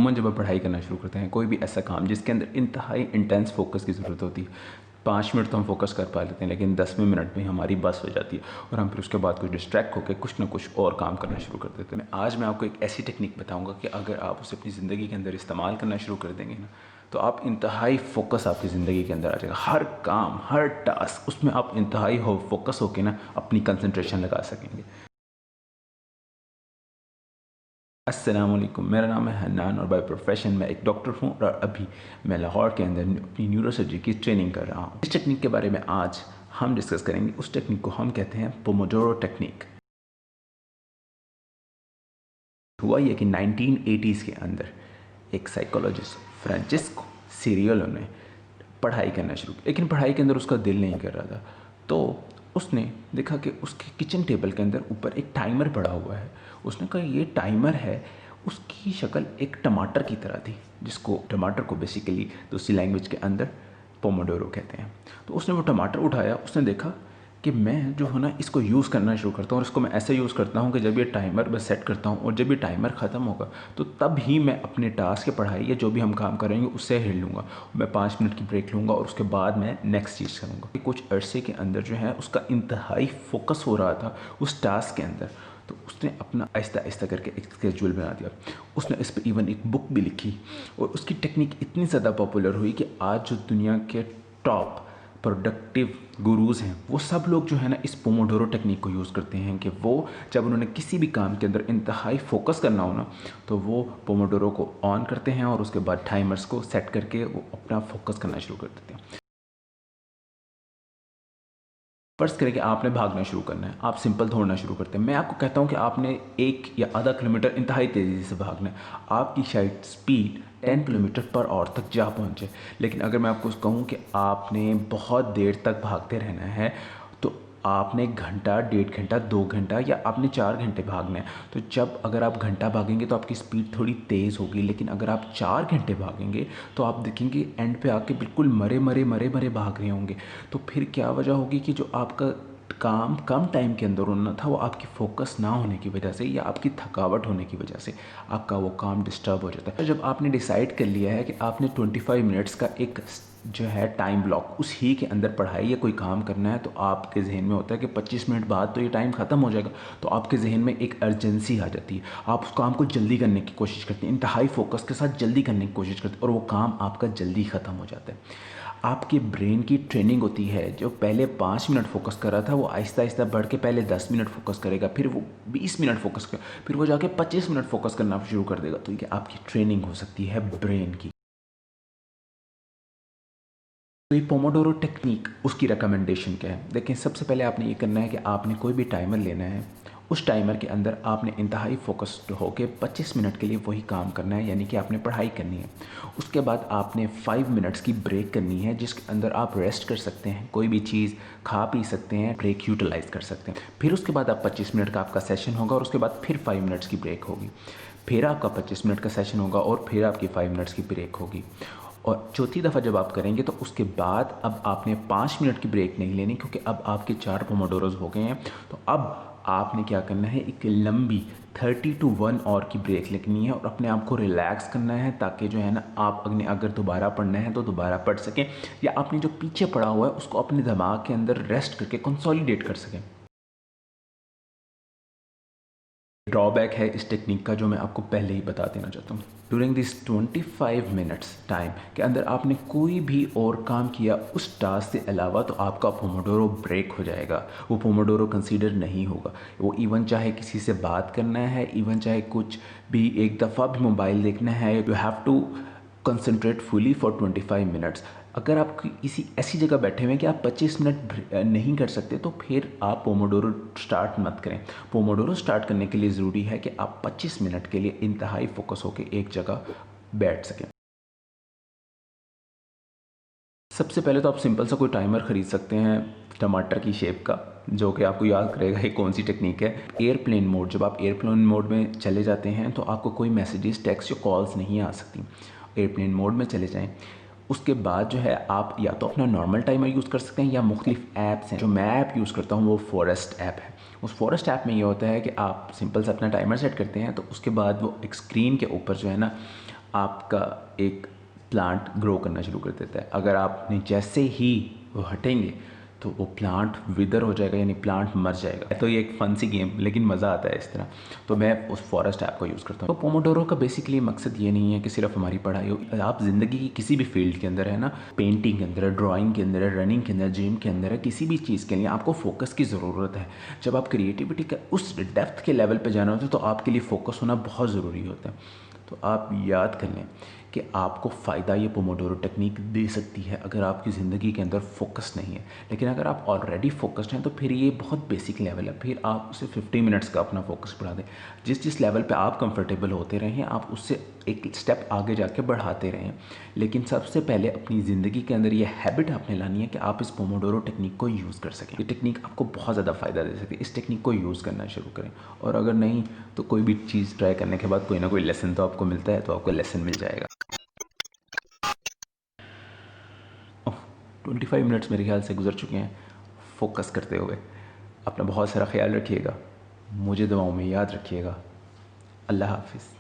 अमूमन जब आप पढ़ाई करना शुरू करते हैं, कोई भी ऐसा काम जिसके अंदर इंतहाई इंटेंस फोकस की ज़रूरत होती है, 5 मिनट तो हम फोकस कर पा लेते हैं, लेकिन 10वें मिनट में हमारी बस हो जाती है और हम फिर उसके बाद कुछ डिस्ट्रैक्ट होकर कुछ ना कुछ और काम करना शुरू कर देते हैं। आज मैं आपको एक ऐसी टेक्निक बताऊंगा कि अगर आप उसे अपनी ज़िंदगी के अंदर इस्तेमाल करना शुरू कर देंगे ना, तो आप इंतहाई फोकस आपकी ज़िंदगी के अंदर आ जाएगा। हर काम, हर टास्क, उसमें आप इंतहाई फोकस होकर ना अपनी कंसंट्रेशन लगा सकेंगे। अस्सलाम वालेकुम, मेरा नाम है हन्नान और बाय प्रोफेशन मैं एक डॉक्टर हूँ और अभी मैं लाहौर के अंदर अपनी न्यूरोसर्जरी की ट्रेनिंग कर रहा हूँ। इस टेक्निक के बारे में आज हम डिस्कस करेंगे। उस टेक्निक को हम कहते हैं पोमोडोरो टेक्निक। हुआ यह कि 1980s के अंदर एक साइकोलॉजिस्ट फ्रांसिस्को सिरियलो ने पढ़ाई करना शुरू की, लेकिन पढ़ाई के अंदर उसका दिल नहीं कर रहा था। तो उसने देखा कि उसके किचन टेबल के अंदर ऊपर एक टाइमर पड़ा हुआ है। उसने कहा ये टाइमर है। उसकी शक्ल एक टमाटर की तरह थी, जिसको टमाटर को बेसिकली दूसरी लैंग्वेज के अंदर पोमोडोरो कहते हैं। तो उसने वो टमाटर उठाया, उसने देखा कि मैं जो है ना इसको यूज़ करना शुरू करता हूँ और इसको मैं ऐसे यूज़ करता हूँ कि जब ये टाइमर मैं सेट करता हूँ और जब ये टाइमर ख़त्म होगा तो तब ही मैं अपने टास्क की पढ़ाई या जो भी हम काम करेंगे उससे हिल लूँगा। मैं 5 मिनट की ब्रेक लूँगा और उसके बाद मैं नेक्स्ट चीज़ करूँगा। कुछ अरसे के अंदर जो है उसका इंतहाई फोकस हो रहा था उस टास्क के अंदर। तो उसने अपना आहिस्ता आहिस्ता करके एक स्केड्यूल बना दिया। उसने इस पर इवन एक बुक भी लिखी और उसकी टेक्निक इतनी ज़्यादा पॉपुलर हुई कि आज जो दुनिया के टॉप प्रोडक्टिव गुरुज़ हैं वो सब लोग जो है ना इस पोमोडोरो टेक्निक को यूज़ करते हैं कि वो जब उन्होंने किसी भी काम के अंदर इंतहाई फोकस करना हो ना, तो वो पोमोडोरो को ऑन करते हैं और उसके बाद टाइमर्स को सेट करके वो अपना फोकस करना शुरू कर देते हैं। फ़र्ज़ करें कि आपने भागना शुरू करना है, आप सिंपल दौड़ना शुरू करते हैं। मैं आपको कहता हूँ कि आपने 1 या आधा किलोमीटर इंतहाई तेज़ी से भागना है। आपकी शायद स्पीड 10 किलोमीटर पर आवर तक जा पहुँचे, लेकिन अगर मैं आपको कहूँ कि आपने बहुत देर तक भागते रहना है, तो आपने घंटा, 1.5 घंटा, 2 घंटा या आपने 4 घंटे भागना है। तो जब अगर आप घंटा भागेंगे तो आपकी स्पीड थोड़ी तेज़ होगी, लेकिन अगर आप 4 घंटे भागेंगे तो आप देखेंगे एंड पे आके बिल्कुल मरे मरे भाग रहे होंगे। तो फिर क्या वजह होगी कि जो आपका काम कम टाइम के अंदर होना था वो आपकी फोकस ना होने की वजह से या आपकी थकावट होने की वजह से आपका वो काम डिस्टर्ब हो जाता है। जब आपने डिसाइड कर लिया है कि आपने 25 मिनट्स का एक जो है टाइम ब्लॉक उस ही के अंदर पढ़ाई या कोई काम करना है, तो आपके जहन में होता है कि 25 मिनट बाद तो ये टाइम ख़त्म हो जाएगा। तो आपके जहन में एक अर्जेंसी आ जाती है, आप उस काम को जल्दी करने की कोशिश करते हैं, इंतहाई फोकस के साथ जल्दी करने की कोशिश करते हैं और वो काम आपका जल्दी ख़त्म हो जाता है। आपके ब्रेन की ट्रेनिंग होती है। जो पहले 5 मिनट फोकस कर रहा था वो आहिस्ता आहिस्ता बढ़ के पहले 10 मिनट फोकस करेगा, फिर वो 20 मिनट फोकस कर, फिर वो जाके 25 मिनट फोकस करना शुरू कर देगा। तो ये आपकी ट्रेनिंग हो सकती है ब्रेन की। तो ये पोमोडोरो टेक्निक, उसकी रिकमेंडेशन क्या है? देखिए, सबसे पहले आपने ये करना है कि आपने कोई भी टाइमर लेना है। उस टाइमर के अंदर आपने इंतहाई फोकस्ड होकर 25 मिनट के लिए वही काम करना है, यानी कि आपने पढ़ाई करनी है। उसके बाद आपने 5 मिनट्स की ब्रेक करनी है, जिसके अंदर आप रेस्ट कर सकते हैं, कोई भी चीज़ खा पी सकते हैं, ब्रेक यूटिलाइज़ कर सकते हैं। फिर उसके बाद आप 25 मिनट का आपका सेशन होगा और उसके बाद फिर 5 मिनट्स की ब्रेक होगी। फिर आपका 25 मिनट का सेशन होगा और फिर आपकी 5 मिनट्स की ब्रेक होगी। और चौथी दफ़ा जब आप करेंगे तो उसके बाद अब आपने 5 मिनट की ब्रेक नहीं लेनी, क्योंकि अब आपके 4 पोमोडोरोज हो गए हैं। तो अब आपने क्या करना है, एक लंबी 30 to 1 आवर की ब्रेक लेनी है और अपने आप को रिलैक्स करना है, ताकि जो है ना आप अगर दोबारा पढ़ना है तो दोबारा पढ़ सकें, या आपने जो पीछे पढ़ा हुआ है उसको अपने दिमाग के अंदर रेस्ट करके कंसोलिडेट कर सकें। ड्रॉबैक है इस टेक्निक का जो मैं आपको पहले ही बता देना चाहता हूँ। ड्यूरिंग दिस 25 मिनट्स टाइम के अंदर आपने कोई भी और काम किया उस टास्क से अलावा, तो आपका पोमोडोरो ब्रेक हो जाएगा। वो पोमोडोरो कंसीडर नहीं होगा। वो इवन चाहे किसी से बात करना है, इवन चाहे कुछ भी एक दफ़ा भी मोबाइल देखना है, you have to concentrate fully for 25 minutes. अगर आप किसी ऐसी जगह बैठे हुए हैं कि आप 25 मिनट नहीं कर सकते, तो फिर आप पोमोडोरो स्टार्ट मत करें। पोमोडोरो स्टार्ट करने के लिए ज़रूरी है कि आप 25 मिनट के लिए इंतहाई फोकस होकर एक जगह बैठ सकें। सबसे पहले तो आप सिंपल सा कोई टाइमर ख़रीद सकते हैं टमाटर की शेप का, जो कि आपको याद करेगा ये कौन सी टेक्निक है। एयरप्लेन मोड, जब आप एयरप्लेन मोड में चले जाते हैं तो आपको कोई मैसेजेस, टेक्स्ट या कॉल्स नहीं आ सकती। एयरप्लेन मोड में चले जाएं। उसके बाद जो है आप या तो अपना नॉर्मल टाइमर यूज़ कर सकते हैं या मुख्तलिफ ऐप्स हैं। जो मैं ऐप यूज़ करता हूँ वो फॉरेस्ट ऐप है। उस फॉरेस्ट ऐप में ये होता है कि आप सिंपल से अपना टाइमर सेट करते हैं, तो उसके बाद वो एक स्क्रीन के ऊपर जो है ना आपका एक प्लांट ग्रो करना शुरू कर देता है। अगर आपने जैसे ही वो हटेंगे तो वो प्लांट विदर हो जाएगा, यानी प्लांट मर जाएगा। तो ये एक फन सी गेम, लेकिन मज़ा आता है इस तरह। तो मैं उस फॉरेस्ट ऐप को यूज़ करता हूँ। तो पोमोडोरो का बेसिकली मकसद ये नहीं है कि सिर्फ हमारी पढ़ाई हो, आप ज़िंदगी की किसी भी फील्ड के अंदर है ना, पेंटिंग के अंदर है, ड्राइंग के अंदर है, रनिंग के अंदर, जिम के अंदर है, किसी भी चीज़ के लिए आपको फोकस की ज़रूरत है। जब आप क्रिएटिविटी का उस डेप्थ के लेवल पर जाना होता है तो आपके लिए फोकस होना बहुत ज़रूरी होता है। तो आप याद कर लें कि आपको फ़ायदा ये पोमोडोरो टेक्निक दे सकती है अगर आपकी ज़िंदगी के अंदर फोकस नहीं है। लेकिन अगर आप ऑलरेडी फोकस्ड हैं तो फिर ये बहुत बेसिक लेवल है, फिर आप उसे 50 मिनट्स का अपना फोकस बढ़ा दें। जिस लेवल पे आप कंफर्टेबल होते रहें, आप उससे एक स्टेप आगे जाके बढ़ाते रहें। लेकिन सबसे पहले अपनी ज़िंदगी के अंदर ये हैबिट आपने लानी है कि आप इस पोमोडोरो टेक्निक को यूज़ कर सकें। ये टेक्निक आपको बहुत ज़्यादा फ़ायदा दे सकती है। इस टेक्निक को यूज़ करना शुरू करें, और अगर नहीं तो कोई भी चीज़ ट्राई करने के बाद कोई ना कोई लेसन तो आपको मिलता है, तो आपको लेसन मिल जाएगा। 25 मिनट्स मेरे ख्याल से गुजर चुके हैं फोकस करते हुए। अपना बहुत सारा ख्याल रखिएगा, मुझे दुआओं में याद रखिएगा। अल्लाह हाफिज़।